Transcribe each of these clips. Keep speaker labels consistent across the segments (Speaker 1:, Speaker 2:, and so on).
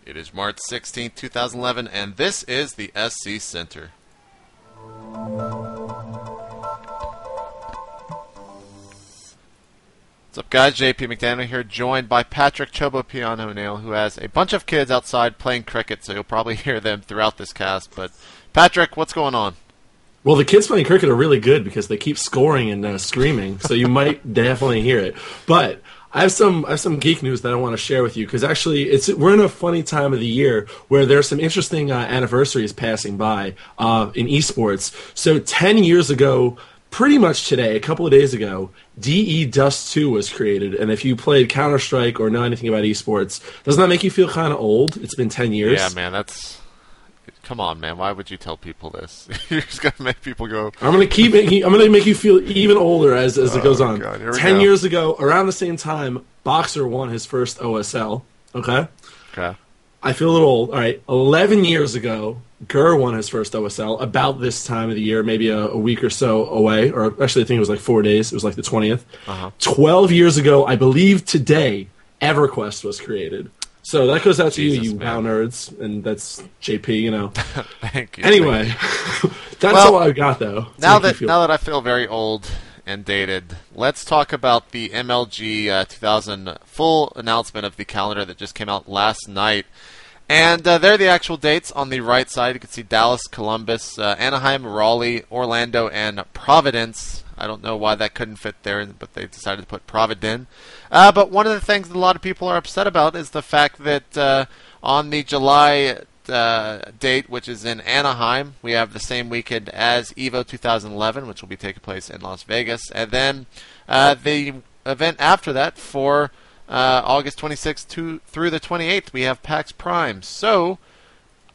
Speaker 1: It is March 16th, 2011, and this is the SC Center. What's up, guys? JP McDaniel here, joined by Patrick Chobo Piano Nail, who has a bunch of kids outside playing cricket, so you'll probably hear them throughout this cast. But, Patrick, what's going on?
Speaker 2: Well, the kids playing cricket are really good because they keep scoring and screaming, so you might definitely hear it. But I have some geek news that I want to share with you because actually we're in a funny time of the year where there's some interesting anniversaries passing by in esports. So 10 years ago, pretty much today, a couple of days ago, DE Dust 2 was created. And if you played Counter-Strike or know anything about esports, doesn't that make you feel kind of old? It's been 10 years.
Speaker 1: Yeah, man, that's... Come on, man. Why would you tell people this? You're just going to make people go...
Speaker 2: I'm going to make you feel even older as it goes on.
Speaker 1: God,
Speaker 2: 10 years ago, around the same time, Boxer won his first OSL. Okay?
Speaker 1: Okay.
Speaker 2: I feel a little old. All right. 11 years ago, Gurr won his first OSL about this time of the year, maybe a week or so away. Or actually, I think it was like 4 days. It was like the 20th. 12 years ago, I believe today, EverQuest was created. So that goes out to you WoW nerds, and that's JP, you know.
Speaker 1: Thank you.
Speaker 2: Anyway, that's all I got, though.
Speaker 1: Now that I feel very old and dated, let's talk about the MLG 2000 full announcement of the calendar that just came out last night. And there are the actual dates on the right side. You can see Dallas, Columbus, Anaheim, Raleigh, Orlando, and Providence. I don't know why that couldn't fit there, but they decided to put Providence. But one of the things that a lot of people are upset about is the fact that on the July date, which is in Anaheim, we have the same weekend as EVO 2011, which will be taking place in Las Vegas. And then the event after that for August 26th through the 28th, we have PAX Prime. So,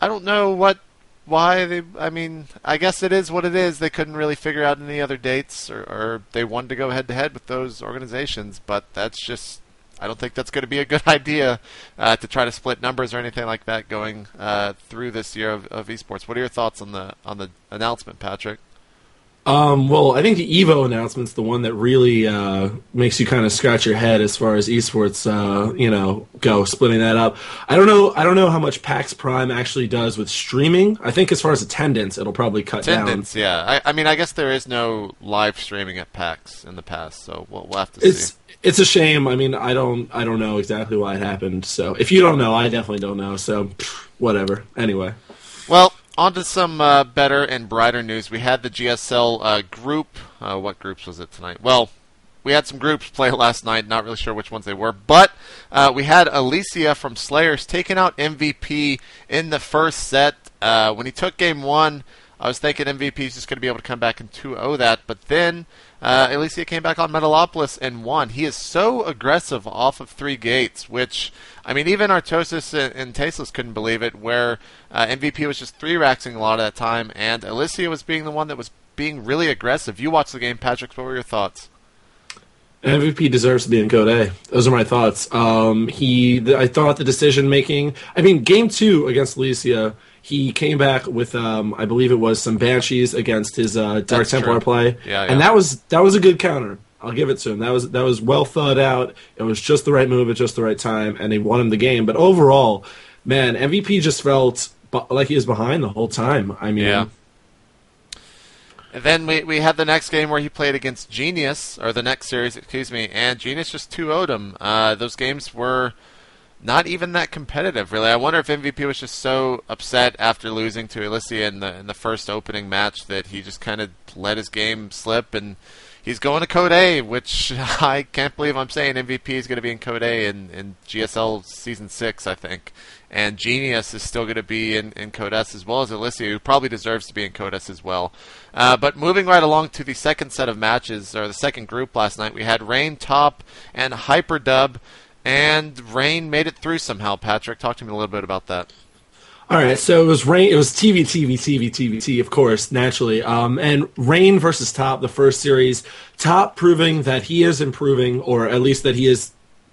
Speaker 1: I don't know why they... I mean, I guess it is what it is. They couldn't really figure out any other dates, or they wanted to go head-to-head with those organizations, but that's just... I don't think that's going to be a good idea to try to split numbers or anything like that going through this year of esports. What are your thoughts on the announcement, Patrick?
Speaker 2: Well, I think the EVO announcement's the one that really makes you kind of scratch your head as far as esports, go splitting that up. I don't know how much PAX Prime actually does with streaming. I think as far as attendance, it'll probably cut down.
Speaker 1: Attendance, yeah. I mean, I guess there is no live streaming at PAX in the past, so we'll have to see.
Speaker 2: It's a shame. I mean, I don't know exactly why it happened. So if you don't know, I definitely don't know. So whatever. Anyway.
Speaker 1: Well. On to some better and brighter news. We had the GSL group. What groups was it tonight? Well, we had some groups play last night. Not really sure which ones they were. But we had Alicia from Slayers taking out MVP in the first set. When he took game one, I was thinking MVP is just going to be able to come back and 2-0 that. But then Alicia came back on Metalopolis and won. He is so aggressive off of 3 gates, which... I mean, even Artosis and Tasteless couldn't believe it, where MVP was just 3-raxing a lot of that time, and Alicia was being the one that was being really aggressive. You watched the game, Patrick. What were your thoughts?
Speaker 2: MVP deserves to be in Code A. Those are my thoughts. I thought the decision-making... I mean, Game 2 against Alicia, he came back with, I believe it was some Banshees against his Dark Templar play, and that was a good counter. I'll give it to him. That was well thought out. It was just the right move at just the right time, and he won him the game. But overall, man, MVP just felt like he was behind the whole time. I mean,
Speaker 1: yeah. And then we had the next game where he played against Genius, or the next series, excuse me, and Genius just 2-0'd him. Those games were not even that competitive, really. I wonder if MVP was just so upset after losing to Alicia in the first opening match that he just kind of let his game slip, and he's going to Code A, which I can't believe I'm saying MVP is going to be in Code A in GSL Season 6, I think. And Genius is still going to be in Code S, as well as Alicia, who probably deserves to be in Code S as well. But moving right along to the second set of matches, or the second group last night, we had Rain top and Hyperdub, and Rain made it through somehow. Patrick, talk to me a little bit about that.
Speaker 2: All right, so it was Rain. It was TVT, of course, naturally. And Rain versus Top, the first series. Top proving that he is improving, or at least that he is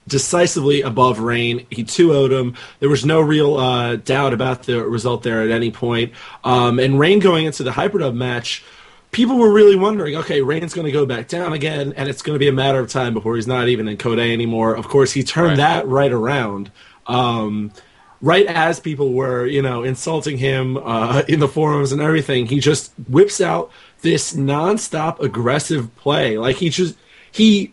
Speaker 2: decisively above Rain. He 2-0'd him. There was no real doubt about the result there at any point. And Rain going into the Hyperdub match, people were really wondering, okay, Rain's going to go back down again, and it's going to be a matter of time before he's not even in Code A anymore. Of course, he turned that right around. right as people were, insulting him in the forums and everything, he just whips out this nonstop aggressive play. Like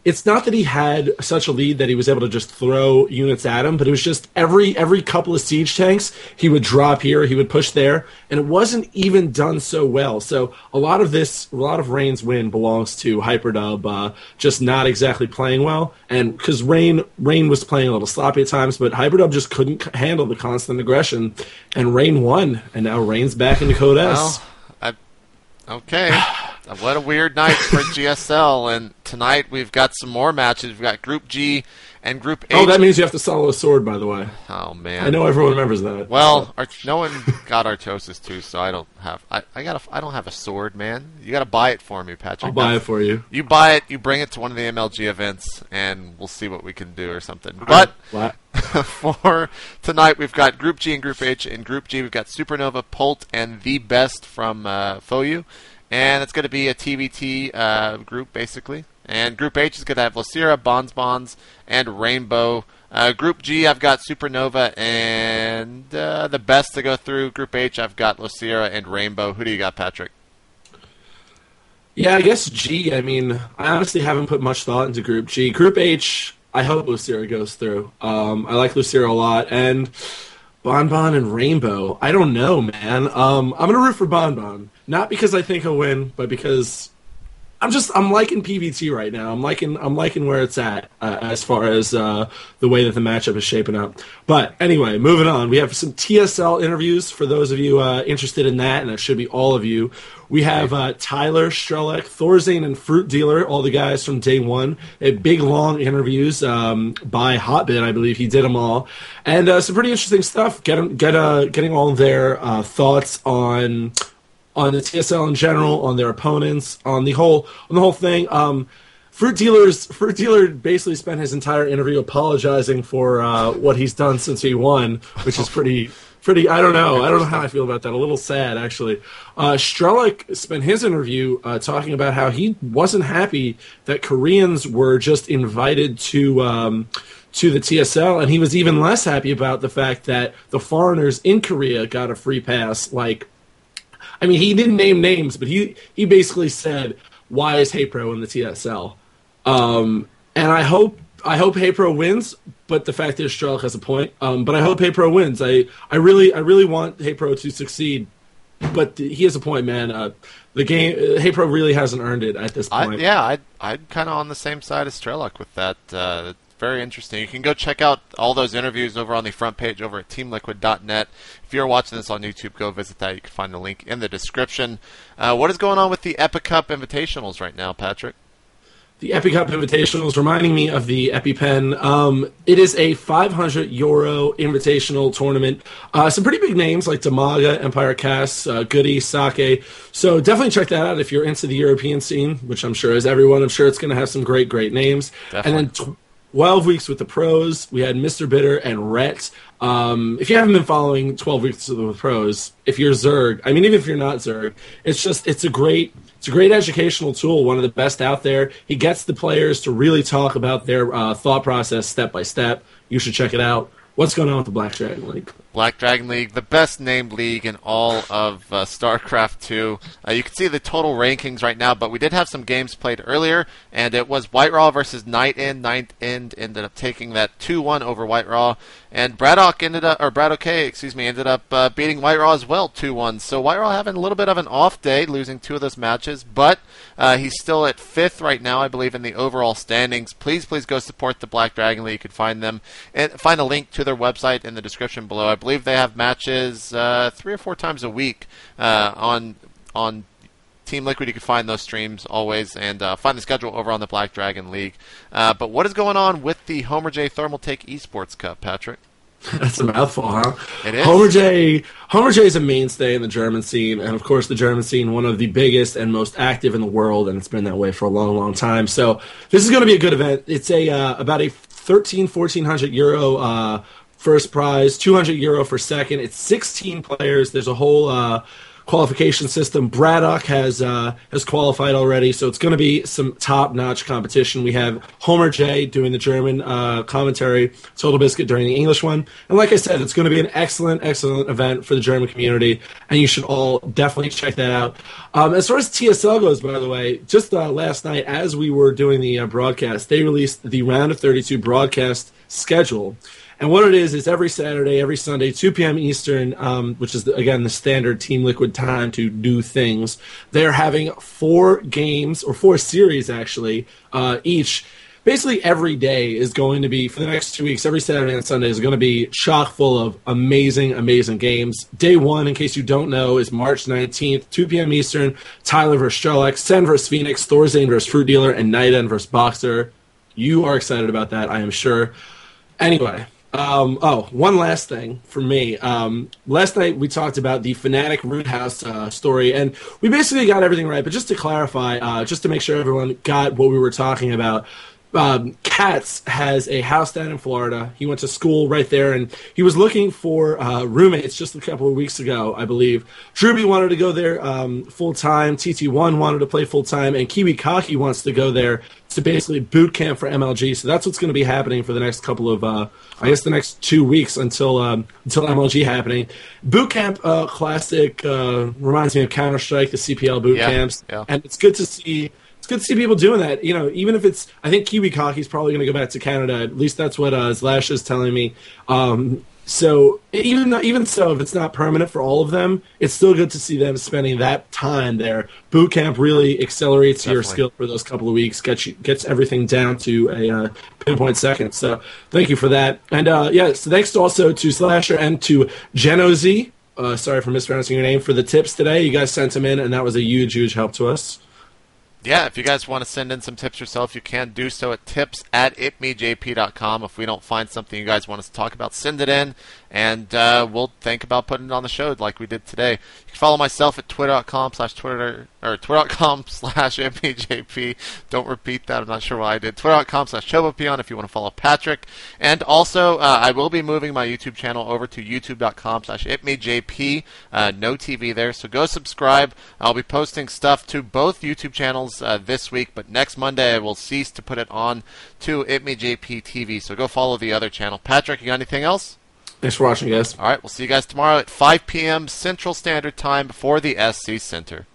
Speaker 2: it's not that he had such a lead that he was able to just throw units at him, but it was just every couple of siege tanks, he would drop here, he would push there, and it wasn't even done so well. So a lot of Rain's win belongs to Hyperdub just not exactly playing well, and because Rain was playing a little sloppy at times, but Hyperdub just couldn't handle the constant aggression, and Rain won, and now Rain's back into Code S.
Speaker 1: Okay. What a weird night for GSL, and tonight we've got some more matches. We've got Group G and Group H.
Speaker 2: Oh, that means you have to solo a sword, by the way.
Speaker 1: Oh, man.
Speaker 2: I know everyone remembers that.
Speaker 1: Well, no one got Artosis too, so I don't have. I don't have a sword, man. You got to buy it for me, Patrick.
Speaker 2: I'll buy it for you.
Speaker 1: You buy it. You bring it to one of the MLG events, and we'll see what we can do or something. But for tonight, we've got Group G and Group H. In Group G, we've got Supernova, Polt, and The Best from FOU. And it's going to be a TVT group, basically. And Group H is going to have Lacira, Bonds, and Rainbow. Group G, I've got Supernova and The Best to go through. Group H, I've got Lacira and Rainbow. Who do you got, Patrick?
Speaker 2: Yeah, I guess G. I mean, I honestly haven't put much thought into Group G. Group H, I hope Lacira goes through. I like Lacira a lot. And Bonbon and Rainbow, I don't know, man. I'm going to root for Bonbon. Not because I think he'll win, but because I'm liking PVT right now. I'm liking where it's at as far as the way that the matchup is shaping up. But anyway, moving on. We have some TSL interviews for those of you interested in that, and that should be all of you. We have Tyler, Strelek, Thorzane, and Fruit Dealer, all the guys from day one. Big, long interviews by Hotbit, I believe. He did them all. And some pretty interesting stuff. Getting all their thoughts on the TSL in general, on their opponents, on the whole thing. Fruit Dealer basically spent his entire interview apologizing for what he's done since he won, which is pretty. I don't know how I feel about that. A little sad, actually. Strelek spent his interview talking about how he wasn't happy that Koreans were just invited to the TSL, and he was even less happy about the fact that the foreigners in Korea got a free pass. I mean, he didn't name names, but he basically said, "Why is HeyPro in the TSL?" And I hope HeyPro wins, but the fact is Strelek has a point. But I hope HeyPro wins. I really want HeyPro to succeed, but he has a point, man. The game, HeyPro really hasn't earned it at this point.
Speaker 1: I'm kind of on the same side as Strelek with that. Very interesting. You can go check out all those interviews over on the front page over at teamliquid.net. If you're watching this on YouTube, go visit that. You can find the link in the description. What is going on with the Epic Cup Invitationals right now, Patrick?
Speaker 2: The Epic Cup Invitationals, reminding me of the EpiPen. It is a €500 invitational tournament. Some pretty big names like Damaga, Empire Cass, Goody, Sake. So definitely check that out if you're into the European scene, which I'm sure is everyone. I'm sure it's going to have some great names.
Speaker 1: Definitely.
Speaker 2: And then 12 weeks with the pros. We had Mr. Bitter and Rhett. If you haven't been following 12 weeks with the pros, if you're Zerg, I mean, even if you're not Zerg, it's a great educational tool, one of the best out there. He gets the players to really talk about their thought process step by step. You should check it out. What's going on with the Black Dragon League?
Speaker 1: Black Dragon League, the best named league in all of Starcraft 2. You can see the total rankings right now, but we did have some games played earlier, and it was White Raw versus Night End. Night End ended up taking that 2-1 over White Raw, and Braddock ended up beating White Raw as well 2-1. So White Raw having a little bit of an off day, losing 2 of those matches, but he's still at 5th right now, I believe, in the overall standings. Please go support the Black Dragon League. You can find them and find a link to their website in the description below. I believe they have matches 3 or 4 times a week on Team Liquid. You can find those streams always, and find the schedule over on the Black Dragon League. But what is going on with the Homer J Thermal Take Esports Cup, Patrick?
Speaker 2: That's a mouthful, huh?
Speaker 1: It is.
Speaker 2: Homer J is a mainstay in the German scene, and of course the German scene, one of the biggest and most active in the world, and it's been that way for a long time. So this is going to be a good event. It's about a €1,400 first prize, €200 for second. It's 16 players. There's a whole qualification system. Braddock has qualified already, so it's going to be some top-notch competition. We have Homer J doing the German commentary, Total Biscuit during the English one. And like I said, it's going to be an excellent event for the German community, and you should all definitely check that out. As far as TSL goes, by the way, just last night as we were doing the broadcast, they released the Round of 32 broadcast schedule. And what it is every Saturday, every Sunday, 2 p.m. Eastern, which is, again, the standard Team Liquid time to do things. They're having 4 games, or 4 series, actually, each. Basically, every day is going to be, for the next 2 weeks, every Saturday and Sunday is going to be chock full of amazing games. Day 1, in case you don't know, is March 19th, 2 p.m. Eastern, Tyler vs. Strelak, Sen vs. Phoenix, Thorzane vs. Fruit Dealer, and Night End vs. Boxer. You are excited about that, I am sure. Anyway. One last thing for me. Last night we talked about the Fnatic Roothouse story, and we basically got everything right. But just to clarify, just to make sure everyone got what we were talking about, Katz has a house down in Florida. He went to school right there, and he was looking for roommates just a couple of weeks ago, I believe. Druby wanted to go there full-time. TT1 wanted to play full-time, and Kiwi Kaki wants to go there to basically boot camp for MLG. So that's what's going to be happening for the next couple of, I guess the next 2 weeks until MLG happening. Boot camp classic reminds me of Counter-Strike, the CPL boot camps. Yeah. And it's good to see people doing that. You know, even if it's, I think Kiwi Kaki's probably going to go back to Canada. At least that's what Slash is telling me. So even so, if it's not permanent for all of them, it's still good to see them spending that time there. Boot camp really accelerates your skill for those couple of weeks, gets everything down to a pinpoint second. So thank you for that. And so thanks also to Slasher and to Genoz. Sorry for mispronouncing your name, for the tips today. You guys sent them in, and that was a huge help to us.
Speaker 1: Yeah, if you guys want to send in some tips yourself, you can do so at tips@itmejp.com. If we don't find something you guys want us to talk about, send it in, and we'll think about putting it on the show like we did today. You can follow myself at twitter.com/Twitter, or twitter.com/itmejp. Don't repeat that. I'm not sure why I did. Twitter.com/Chobopion if you want to follow Patrick. And also, I will be moving my YouTube channel over to youtube.com/itmejp. No TV there, so go subscribe. I'll be posting stuff to both YouTube channels this week, but next Monday I will cease to put it on to ItMeJP TV, so go follow the other channel. Patrick, you got anything else?
Speaker 2: Thanks for watching, guys.
Speaker 1: All right, we'll see you guys tomorrow at 5 p.m. Central Standard Time before the SC Center.